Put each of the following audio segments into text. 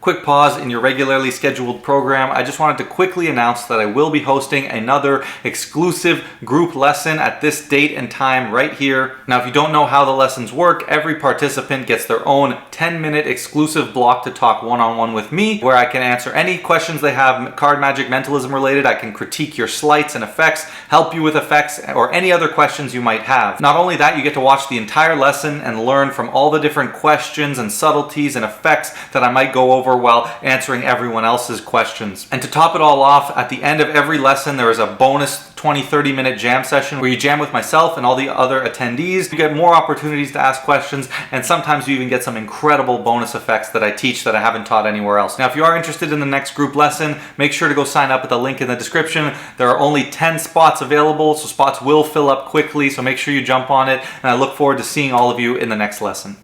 Quick pause in your regularly scheduled program. I just wanted to quickly announce that I will be hosting another exclusive group lesson at this date and time right here. Now, if you don't know how the lessons work, every participant gets their own 10-minute exclusive block to talk one-on-one with me, where I can answer any questions they have card magic mentalism related. I can critique your sleights and effects, help you with effects, or any other questions you might have. Not only that, you get to watch the entire lesson and learn from all the different questions and subtleties and effects that I might go over while answering everyone else's questions. And to top it all off, at the end of every lesson there is a bonus 20-30 minute jam session where you jam with myself and all the other attendees. You get more opportunities to ask questions, and sometimes you even get some incredible bonus effects that I teach that I haven't taught anywhere else. Now, if you are interested in the next group lesson, make sure to go sign up at the link in the description. There are only 10 spots available, so spots will fill up quickly, so make sure you jump on it, and I look forward to seeing all of you in the next lesson.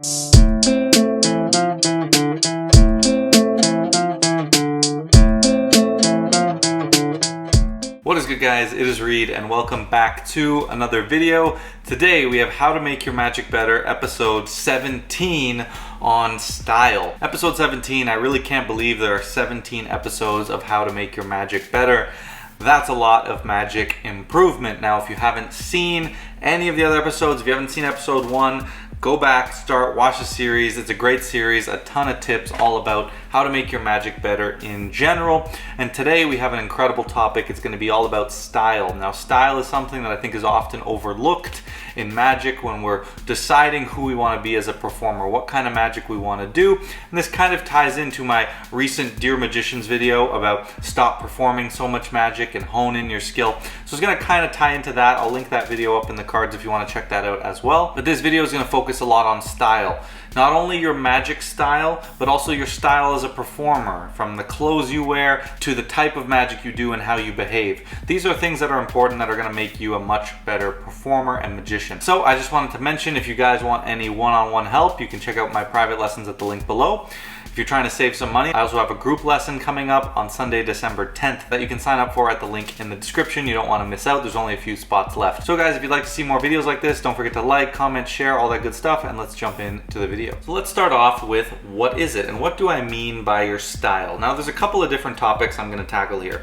What is good, guys? It is Reed, and welcome back to another video. Today we have How to Make Your Magic Better, episode 17 on style. Episode 17, I really can't believe there are 17 episodes of How to Make Your Magic Better. That's a lot of magic improvement. Now, if you haven't seen any of the other episodes, if you haven't seen episode 1, go back, watch the series. It's a great series, a ton of tips all about how to make your magic better in general. And today we have an incredible topic. It's going to be all about style. Now, style is something that I think is often overlooked in magic when we're deciding who we want to be as a performer, what kind of magic we want to do. And this kind of ties into my recent Dear Magicians video about stop performing so much magic and hone in your skill. So it's going to kind of tie into that. I'll link that video up in the cards if you want to check that out as well. But this video is going to focus a lot on style. Not only your magic style, but also your style as a performer, from the clothes you wear to the type of magic you do and how you behave. These are things that are important that are going to make you a much better performer and magician. So I just wanted to mention, if you guys want any one-on-one help, you can check out my private lessons at the link below. If you're trying to save some money, I also have a group lesson coming up on Sunday, December 10th that you can sign up for at the link in the description. You don't want to miss out. There's only a few spots left. So guys, if you'd like to see more videos like this, don't forget to like, comment, share, all that good stuff, and let's jump into the video. So let's start off with, what is it and what do I mean by your style? Now, there's a couple of different topics I'm going to tackle here.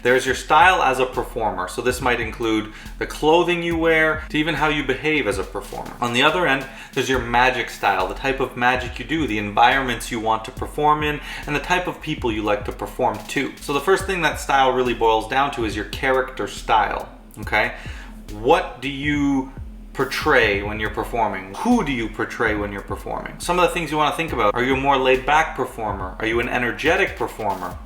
There's your style as a performer. So this might include the clothing you wear to even how you behave as a performer. On the other end, there's your magic style, the type of magic you do, the environments you want to perform in, and the type of people you like to perform to. So the first thing that style really boils down to is your character style, okay? What do you portray when you're performing? Who do you portray when you're performing? Some of the things you want to think about: are you a more laid-back performer? Are you an energetic performer?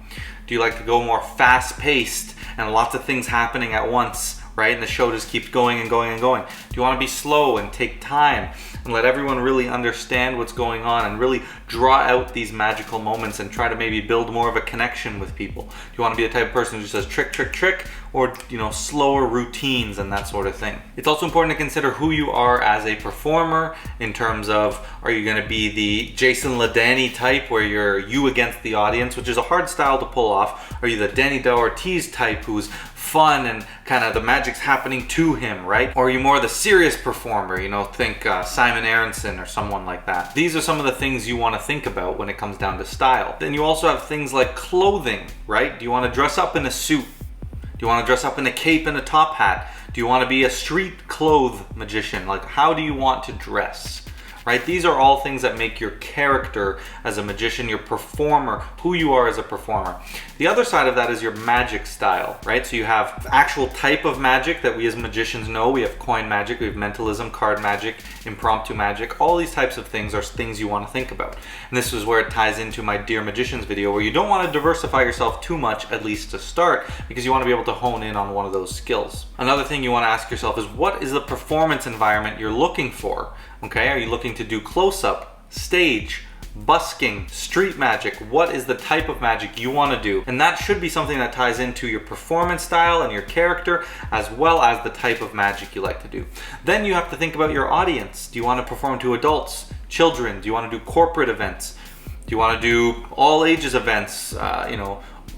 Do you like to go more fast-paced and lots of things happening at once, right? And the show just keeps going and going and going. Do you want to be slow and take time and let everyone really understand what's going on and really draw out these magical moments and try to maybe build more of a connection with people? Do you want to be the type of person who just says trick, trick, trick, or, you know, slower routines and that sort of thing? It's also important to consider who you are as a performer in terms of, are you going to be the Jason LaDanny type where you're you against the audience, which is a hard style to pull off? Are you the Danny Del Ortiz type who's fun and kind of the magic's happening to him, right? Or are you more the serious performer? You know, think Simon Aronson or someone like that. These are some of the things you want to think about when it comes down to style. Then you also have things like clothing, right? Do you want to dress up in a suit? Do you want to dress up in a cape and a top hat? Do you want to be a street clothes magician? Like, how do you want to dress? Right? These are all things that make your character as a magician, your performer, who you are as a performer. The other side of that is your magic style, right? So you have actual type of magic that we as magicians know. We have coin magic, we have mentalism, card magic, impromptu magic. All these types of things are things you want to think about. And this is where it ties into my Dear Magicians video, where you don't want to diversify yourself too much, at least to start, because you want to be able to hone in on one of those skills. Another thing you want to ask yourself is, what is the performance environment you're looking for? Okay, are you looking to do close-up, stage, busking, street magic? What is the type of magic you want to do? And that should be something that ties into your performance style and your character, as well as the type of magic you like to do. Then you have to think about your audience. Do you want to perform to adults, children? Do you want to do corporate events? Do you want to do all ages events,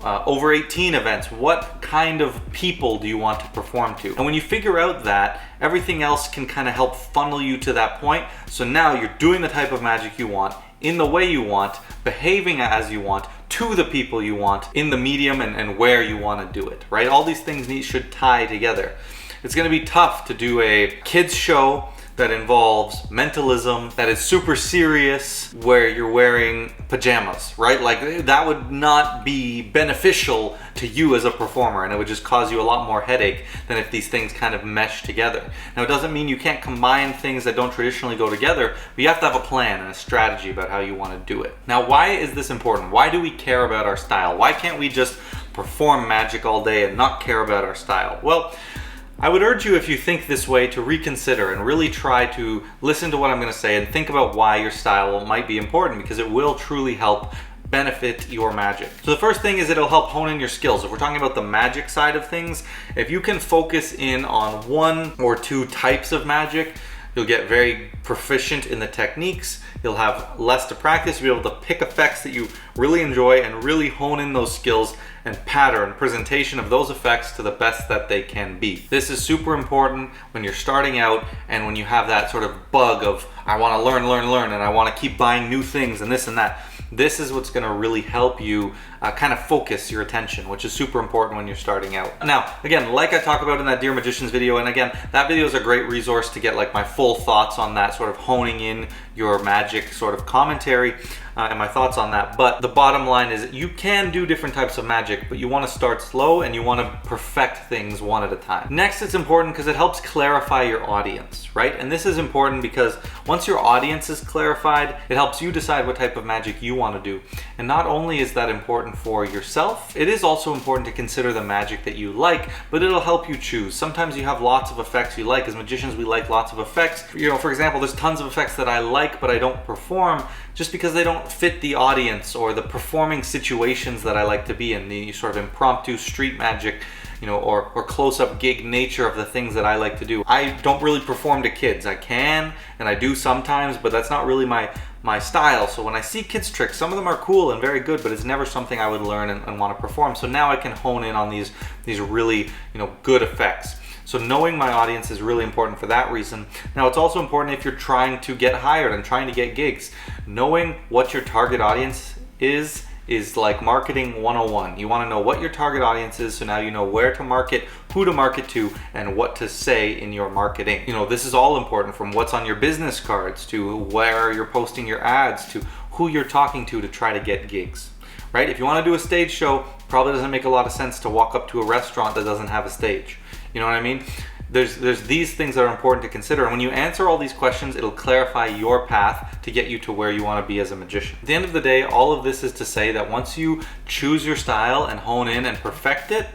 over 18 events? What kind of people do you want to perform to? And when you figure out that, everything else can kind of help funnel you to that point. So now you're doing the type of magic you want in the way you want, behaving as you want, to the people you want, in the medium and where you want to do it, right? All these things should tie together. It's going to be tough to do a kids show that involves mentalism, that is super serious, where you're wearing pajamas, right? Like, that would not be beneficial to you as a performer, and it would just cause you a lot more headache than if these things kind of mesh together. Now, it doesn't mean you can't combine things that don't traditionally go together, but you have to have a plan and a strategy about how you want to do it. Now, why is this important? Why do we care about our style? Why can't we just perform magic all day and not care about our style? Well, I would urge you, if you think this way, to reconsider and really try to listen to what I'm going to say and think about why your style might be important, because it will truly help benefit your magic. So the first thing is it'll help hone in your skills. If we're talking about the magic side of things, if you can focus in on one or two types of magic, you'll get very proficient in the techniques. You'll have less to practice. You'll be able to pick effects that you really enjoy and really hone in those skills and pattern presentation of those effects to the best that they can be. This is super important when you're starting out and when you have that sort of bug of, I want to learn, and I want to keep buying new things and this and that. This is what's going to really help you kind of focus your attention, which is super important when you're starting out. Now, again, like I talked about in that Dear Magicians video, and again, that video is a great resource to get like my full thoughts on that, sort of honing in your magic sort of commentary and my thoughts on that. But the bottom line is you can do different types of magic, but you want to start slow and you want to perfect things one at a time. Next, it's important because it helps clarify your audience, right? And this is important because once your audience is clarified, it helps you decide what type of magic you want to do. And not only is that important for yourself, it is also important to consider the magic that you like, but it'll help you choose. Sometimes you have lots of effects you like. As magicians, we like lots of effects. You know, for example, there's tons of effects that I like, but I don't perform just because they don't fit the audience or the performing situations that I like to be in, the sort of impromptu street magic, you know, or close-up gig nature of the things that I like to do. I don't really perform to kids. I can, and I do sometimes, but that's not really my style. So when I see kids tricks, some of them are cool and very good, but it's never something I would learn and want to perform. So now I can hone in on these really, you know, good effects. So knowing my audience is really important for that reason. Now, it's also important if you're trying to get hired and trying to get gigs. Knowing what your target audience is like marketing 101. You want to know what your target audience is, so now you know where to market, who to market to, and what to say in your marketing. You know, this is all important, from what's on your business cards to where you're posting your ads to who you're talking to try to get gigs. Right? If you want to do a stage show, probably doesn't make a lot of sense to walk up to a restaurant that doesn't have a stage. You know what I mean? There's these things that are important to consider, and when you answer all these questions, it'll clarify your path to get you to where you want to be as a magician. At the end of the day, all of this is to say that once you choose your style and hone in and perfect it,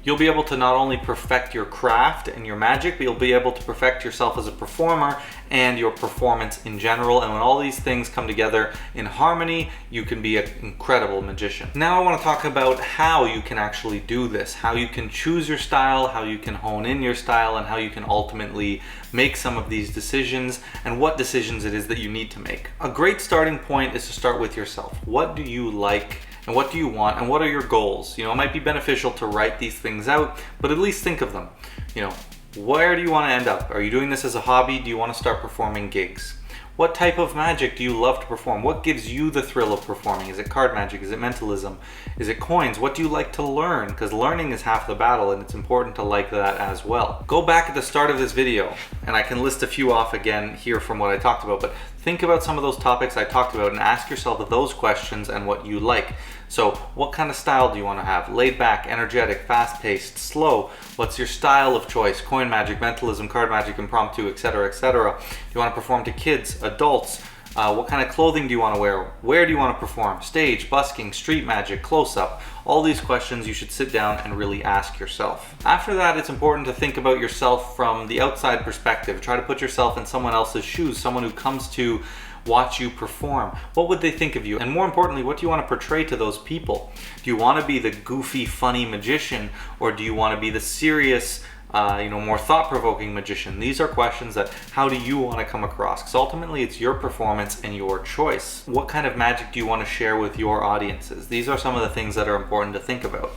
you'll be able to not only perfect your craft and your magic, but you'll be able to perfect yourself as a performer and your performance in general. And when all these things come together in harmony, you can be an incredible magician. Now I want to talk about how you can actually do this, how you can choose your style, how you can hone in your style, and how you can ultimately make some of these decisions and what decisions it is that you need to make. A great starting point is to start with yourself. What do you like? And what do you want, and what are your goals? You know, it might be beneficial to write these things out, but at least think of them. You know, where do you want to end up? Are you doing this as a hobby? Do you want to start performing gigs? What type of magic do you love to perform? What gives you the thrill of performing? Is it card magic? Is it mentalism? Is it coins? What do you like to learn? Because learning is half the battle, and it's important to like that as well. Go back at the start of this video, and I can list a few off again here from what I talked about, but think about some of those topics I talked about and ask yourself those questions and what you like. So what kind of style do you want to have? Laid back, energetic, fast-paced, slow? What's your style of choice? Coin magic, mentalism, card magic, impromptu, etc., etc. Do you want to perform to kids, adults? What kind of clothing do you want to wear? Where do you want to perform? Stage, busking, street magic, close-up? All these questions you should sit down and really ask yourself. After that, it's important to think about yourself from the outside perspective. Try to put yourself in someone else's shoes, someone who comes to watch you perform. What would they think of you? And more importantly, what do you want to portray to those people? Do you want to be the goofy, funny magician, or do you want to be the serious, more thought-provoking magician? These are questions that, how do you want to come across? Because ultimately it's your performance and your choice. What kind of magic do you want to share with your audiences? These are some of the things that are important to think about.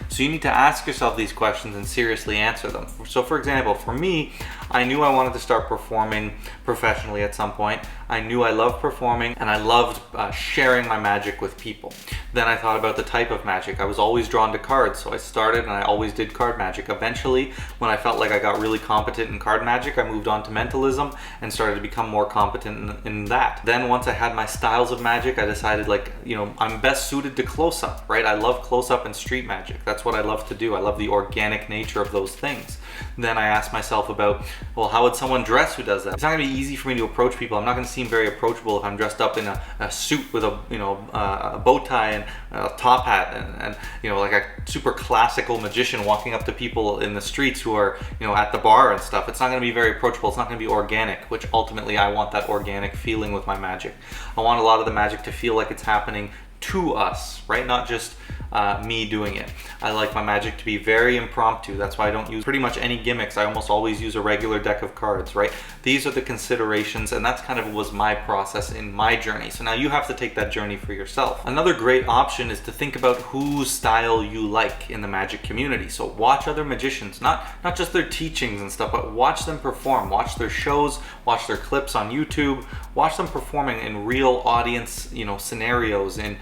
So you need to ask yourself these questions and seriously answer them. So for example, for me, I knew I wanted to start performing professionally at some point. I knew I loved performing and I loved sharing my magic with people. Then I thought about the type of magic. I was always drawn to cards, so I started and I always did card magic. Eventually, when I felt like I got really competent in card magic, I moved on to mentalism and started to become more competent in that. Then once I had my styles of magic, I decided, like, you know, I'm best suited to close-up, right? I love close-up and street magic. That's what I love to do. I love the organic nature of those things. Then I asked myself about, well, how would someone dress who does that? It's not gonna be easy for me to approach people. I'm not gonna seem very approachable if I'm dressed up in a suit with a bow tie and a top hat and you know, like a super classical magician walking up to people in the streets who are, you know, at the bar and stuff. It's not gonna be very approachable. It's not gonna be organic, which ultimately I want that organic feeling with my magic. I want a lot of the magic to feel like it's happening to us, right? Not just me doing it. I like my magic to be very impromptu. That's why I don't use pretty much any gimmicks. I almost always use a regular deck of cards, right? These are the considerations, and that's kind of was my process in my journey. So now you have to take that journey for yourself. Another great option is to think about whose style you like in the magic community. So watch other magicians, not just their teachings and stuff, but watch them perform. Watch their shows, watch their clips on YouTube, watch them performing in real audience, you know, scenarios, in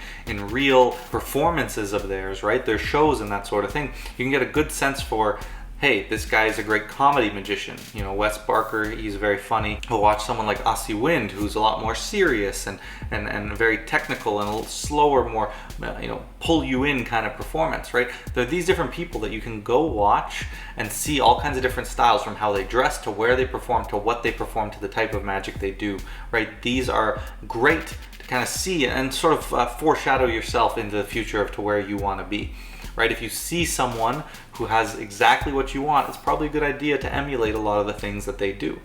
real performances of theirs, right? Their shows and that sort of thing. You can get a good sense for, hey, this guy is a great comedy magician. You know, Wes Barker, he's very funny. We'll watch someone like Aussie Wind, who's a lot more serious and very technical and a little slower, more, you know, pull you in kind of performance, right? There are these different people that you can go watch and see all kinds of different styles, from how they dress to where they perform to what they perform to the type of magic they do, right? These are great to kind of see and sort of foreshadow yourself into the future of to where you want to be. Right? If you see someone who has exactly what you want, it's probably a good idea to emulate a lot of the things that they do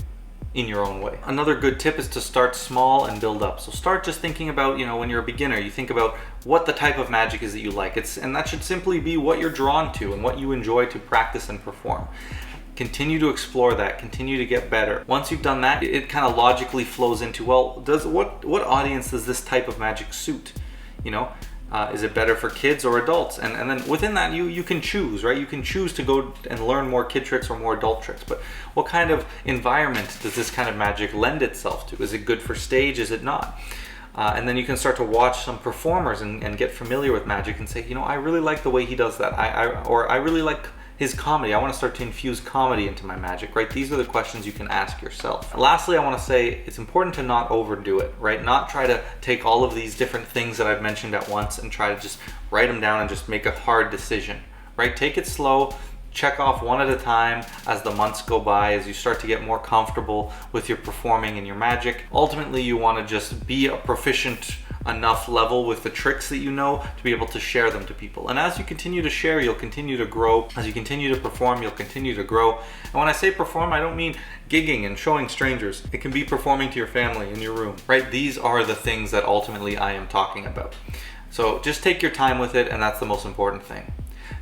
in your own way. Another good tip is to start small and build up. So start just thinking about, you know, when you're a beginner, you think about what the type of magic is that you like. And that should simply be what you're drawn to and what you enjoy to practice and perform. Continue to explore that, continue to get better. Once you've done that, it kind of logically flows into, well, what audience does this type of magic suit? You know? Is it better for kids or adults? And then within that, you can choose, right? You can choose to go and learn more kid tricks or more adult tricks. But what kind of environment does this kind of magic lend itself to? Is it good for stage? Is it not? And then you can start to watch some performers and get familiar with magic and say, you know, I really like the way he does that. I really like his comedy. I want to start to infuse comedy into my magic, right? These are the questions you can ask yourself. And lastly, I want to say it's important to not overdo it, right? Not try to take all of these different things that I've mentioned at once and try to just write them down and just make a hard decision, right? Take it slow. Check off one at a time as the months go by, as you start to get more comfortable with your performing and your magic. Ultimately, you want to just be a proficient enough level with the tricks that you know to be able to share them to people. And as you continue to share, you'll continue to grow. As you continue to perform, you'll continue to grow. And when I say perform, I don't mean gigging and showing strangers. It can be performing to your family in your room, right? These are the things that ultimately I am talking about. So just take your time with it, and that's the most important thing.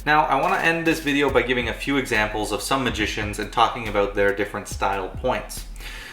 Now, I want to end this video by giving a few examples of some magicians and talking about their different style points.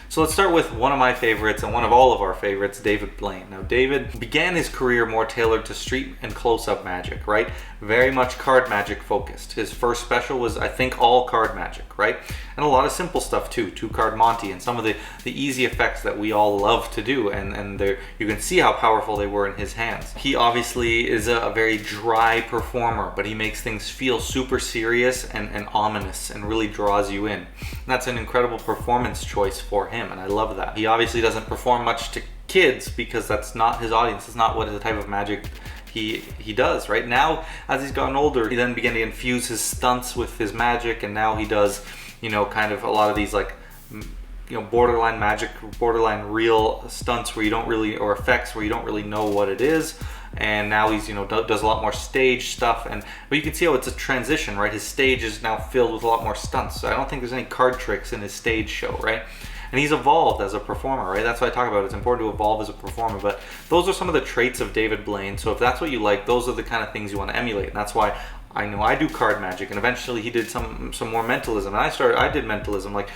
So let's start with one of my favorites and one of all of our favorites, David Blaine. Now, David began his career more tailored to street and close-up magic, right? Very much card magic focused. His first special was, I think, all card magic, right? And a lot of simple stuff too, two-card Monty, and some of the easy effects that we all love to do, and you can see how powerful they were in his hands. He obviously is a very dry performer, but he makes things feel super serious and ominous and really draws you in. And that's an incredible performance choice for him, and I love that. He obviously doesn't perform much to kids because that's not his audience. It's not what the type of magic he does. Right now, as he's gotten older, he then began to infuse his stunts with his magic, and now he does, you know, kind of a lot of these, like, you know, borderline magic, borderline real stunts where you don't really, or effects where you don't really know what it is. And now he's, you know, does a lot more stage stuff, but you can see how it's a transition, right? His stage is now filled with a lot more stunts. So I don't think there's any card tricks in his stage show, right? And he's evolved as a performer, right? That's what I talk about. It's important to evolve as a performer. But those are some of the traits of David Blaine. So if that's what you like, those are the kind of things you want to emulate. And that's why I know I do card magic. And eventually he did some more mentalism. And I did mentalism. Like,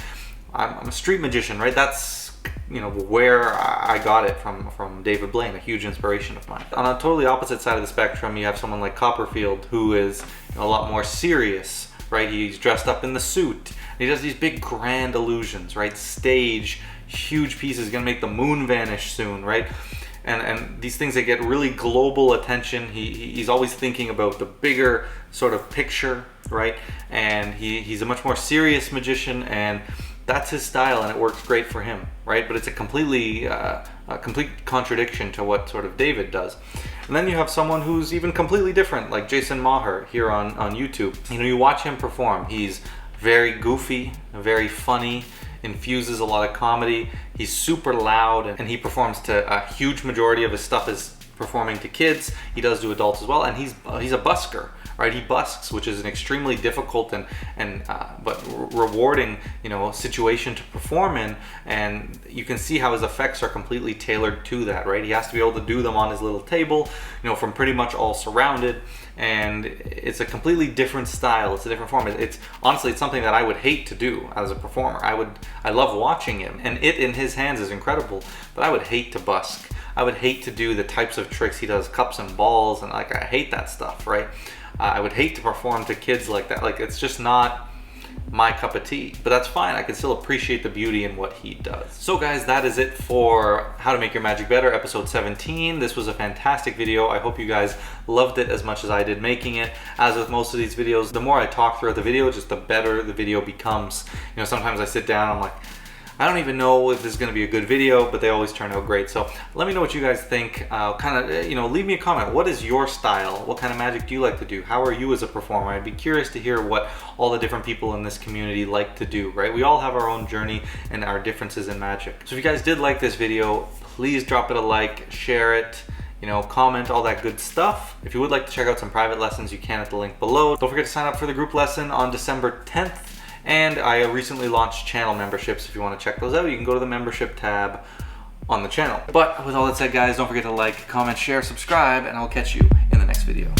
I'm a street magician, right? That's, you know, where I got it from David Blaine, a huge inspiration of mine. On a totally opposite side of the spectrum, you have someone like Copperfield, who is a lot more serious, right? He's dressed up in the suit. He does these big grand illusions, right? Stage, huge pieces, gonna make the moon vanish soon, right? And these things that get really global attention. He's always thinking about the bigger sort of picture, right? And he's a much more serious magician, and that's his style, and it works great for him, right? But it's a complete contradiction to what sort of David does. And then you have someone who's even completely different, like Jason Maher here on YouTube. You know, you watch him perform. He's very goofy, very funny, infuses a lot of comedy. He's super loud, and he performs to a huge majority of his stuff is performing to kids. He does do adults as well, and he's a busker, right? He busks, which is an extremely difficult but rewarding, you know, situation to perform in, and you can see how his effects are completely tailored to that, right? He has to be able to do them on his little table, you know, from pretty much all surrounded, and it's a completely different style. It's a different form. It's honestly, it's something that I would hate to do as a performer. I love watching him, and it in his hands is incredible, but I would hate to busk. I would hate to do the types of tricks he does, cups and balls, and like, I hate that stuff, right? I would hate to perform to kids like that. Like, it's just not my cup of tea, but that's fine. I can still appreciate the beauty in what he does. So guys, that is it for How to Make Your Magic Better, episode 17. This was a fantastic video. I hope you guys loved it as much as I did making it. As with most of these videos, the more I talk throughout the video, just the better the video becomes. You know, sometimes I sit down, I'm like, I don't even know if this is going to be a good video, but they always turn out great. So let me know what you guys think. You know, leave me a comment. What is your style? What kind of magic do you like to do? How are you as a performer? I'd be curious to hear what all the different people in this community like to do, right? We all have our own journey and our differences in magic. So if you guys did like this video, please drop it a like, share it, you know, comment, all that good stuff. If you would like to check out some private lessons, you can at the link below. Don't forget to sign up for the group lesson on December 10th. And I recently launched channel memberships. If you want to check those out, you can go to the membership tab on the channel. But with all that said, guys, don't forget to like, comment, share, subscribe, and I'll catch you in the next video.